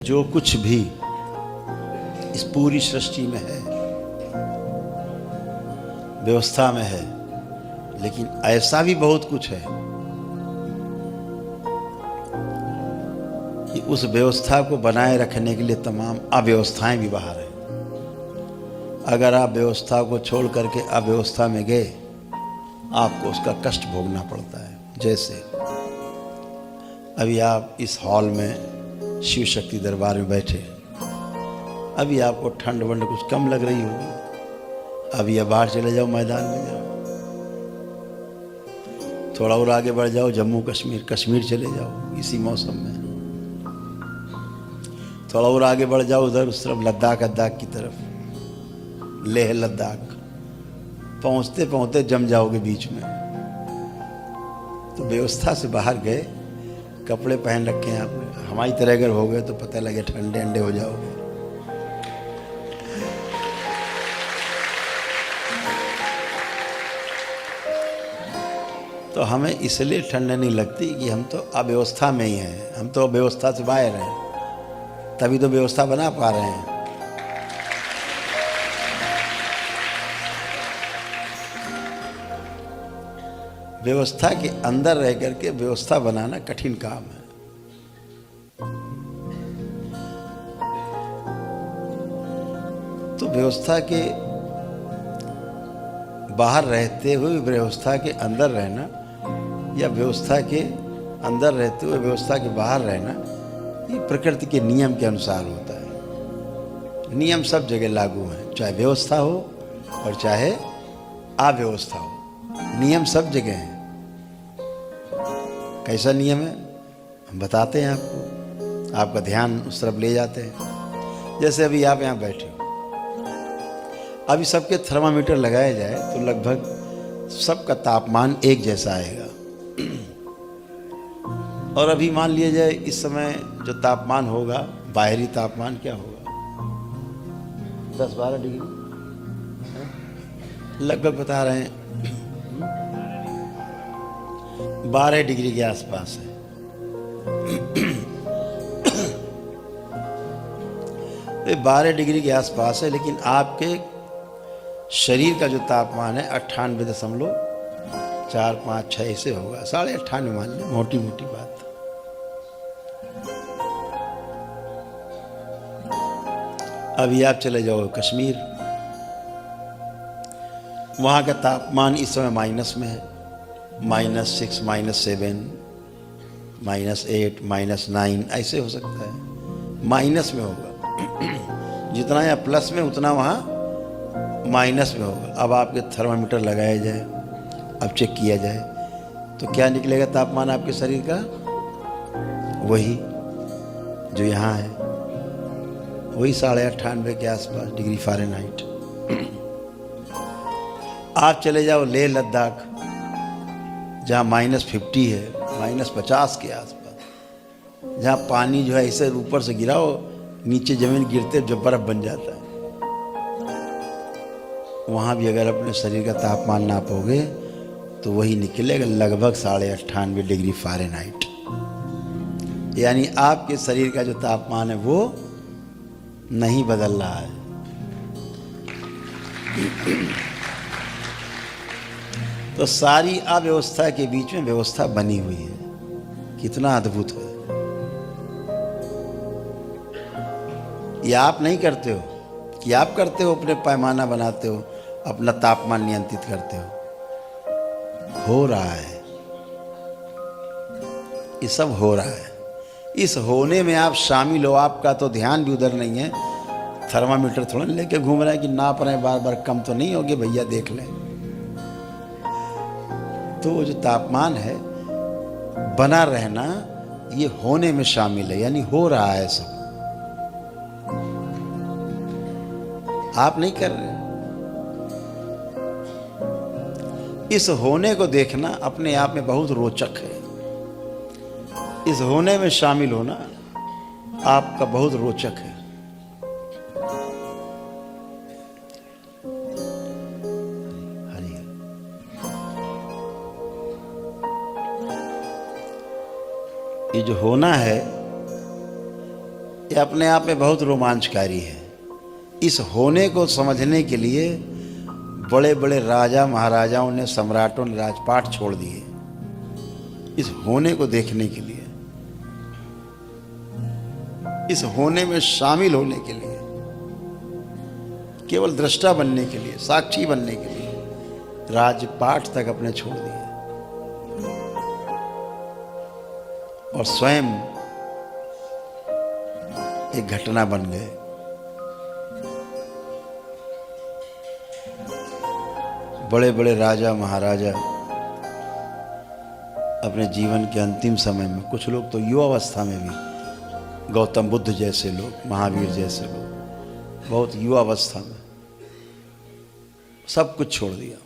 जो कुछ भी इस पूरी सृष्टि में है व्यवस्था में है, लेकिन ऐसा भी बहुत कुछ है कि उस व्यवस्था को बनाए रखने के लिए तमाम अव्यवस्थाएं भी बाहर हैं। अगर आप व्यवस्था को छोड़ करके अव्यवस्था में गए, आपको उसका कष्ट भोगना पड़ता है। जैसे अभी आप इस हॉल में शिव शक्ति दरबार में बैठे, अभी आपको ठंड वंड कुछ कम लग रही होगी, अभी आप बाहर चले जाओ, मैदान में जाओ, थोड़ा और आगे बढ़ जाओ, जम्मू कश्मीर चले जाओ इसी मौसम में, थोड़ा और आगे बढ़ जाओ उधर उस तरफ लद्दाख की तरफ, लेह लद्दाख, पहुंचते पहुंचते जम जाओगे बीच में। तो व्यवस्था से बाहर गए, कपड़े पहन रखे हैं आपने, हमारी तरह अगर हो गए तो पता लगे ठंडे अंडे हो जाओगे। तो हमें इसलिए ठंड नहीं लगती कि हम तो अव्यवस्था में ही हैं, हम तो व्यवस्था से बाहर हैं, तभी तो व्यवस्था बना पा रहे हैं। व्यवस्था के अंदर रह करके व्यवस्था बनाना कठिन काम है। तो व्यवस्था के बाहर रहते हुए व्यवस्था के अंदर रहना, या व्यवस्था के अंदर रहते हुए व्यवस्था के बाहर रहना, ये प्रकृति के नियम के अनुसार होता है। नियम सब जगह लागू हैं, चाहे व्यवस्था हो और चाहे अव्यवस्था हो, नियम सब जगह हैं। कैसा नियम है हम बताते हैं आपको, आपका ध्यान उस तरफ ले जाते हैं। जैसे अभी आप यहाँ बैठे हो, अभी सबके थर्मामीटर लगाया जाए तो लगभग सबका तापमान एक जैसा आएगा। और अभी मान लिया जाए इस समय जो तापमान होगा, बाहरी तापमान क्या होगा, 10-12 डिग्री लगभग बता रहे हैं, 12 डिग्री के आसपास है। तो 12 डिग्री के आसपास है, लेकिन आपके शरीर का जो तापमान है 98.456 ऐसे होगा, 98.5 मान लें, मोटी मोटी बात। अभी आप चले जाओ कश्मीर, वहाँ का तापमान इस समय माइनस में है, -6, -7, -8, -9 ऐसे हो सकता है, माइनस में होगा। जितना यहाँ प्लस में उतना वहाँ माइनस में होगा। अब आपके थर्मामीटर लगाया जाए, अब चेक किया जाए तो क्या निकलेगा तापमान आपके शरीर का, वही जो यहाँ है, वही 98.5 के आसपास डिग्री फ़ारेनहाइट। आप चले जाओ लेह लद्दाख, जहाँ -50 है, -50 के आसपास, जहाँ पानी जो है ऐसे ऊपर से गिराओ, नीचे ज़मीन गिरते जो बर्फ़ बन जाता है। वहाँ भी अगर अपने शरीर का तापमान नापोगे तो वही निकलेगा लगभग 98.5 डिग्री फ़ारेनहाइट। यानी आपके शरीर का जो तापमान है वो नहीं बदल रहा है। तो सारी अव्यवस्था के बीच में व्यवस्था बनी हुई है। कितना अद्भुत है। ये आप नहीं करते हो, कि आप करते हो, अपने पैमाना बनाते हो, अपना तापमान नियंत्रित करते हो रहा है, ये सब हो रहा है। इस होने में आप शामिल हो, आपका तो ध्यान भी उधर नहीं है। थर्मामीटर थोड़ा लेके घूम रहे हैं कि नाप रहे हैं, बार बार कम तो नहीं होगे भैया, देख लें। तो वो जो तापमान है बना रहना, ये होने में शामिल है, यानी हो रहा है सब, आप नहीं कर रहे। इस होने को देखना अपने आप में बहुत रोचक है। इस होने में शामिल होना आपका बहुत रोचक है। हरि ये जो होना है, ये अपने आप में बहुत रोमांचकारी है। इस होने को समझने के लिए बड़े बड़े राजा महाराजाओं ने, सम्राटों ने राजपाट छोड़ दिए इस होने को देखने के लिए, इस होने में शामिल होने के लिए, केवल दृष्टा बनने के लिए, साक्षी बनने के लिए राजपाट तक अपने छोड़ दिए और स्वयं एक घटना बन गए। बड़े बड़े राजा महाराजा अपने जीवन के अंतिम समय में, कुछ लोग तो युवावस्था में भी, गौतम बुद्ध जैसे लोग, महावीर जैसे लोग बहुत युवावस्था में सब कुछ छोड़ दिया।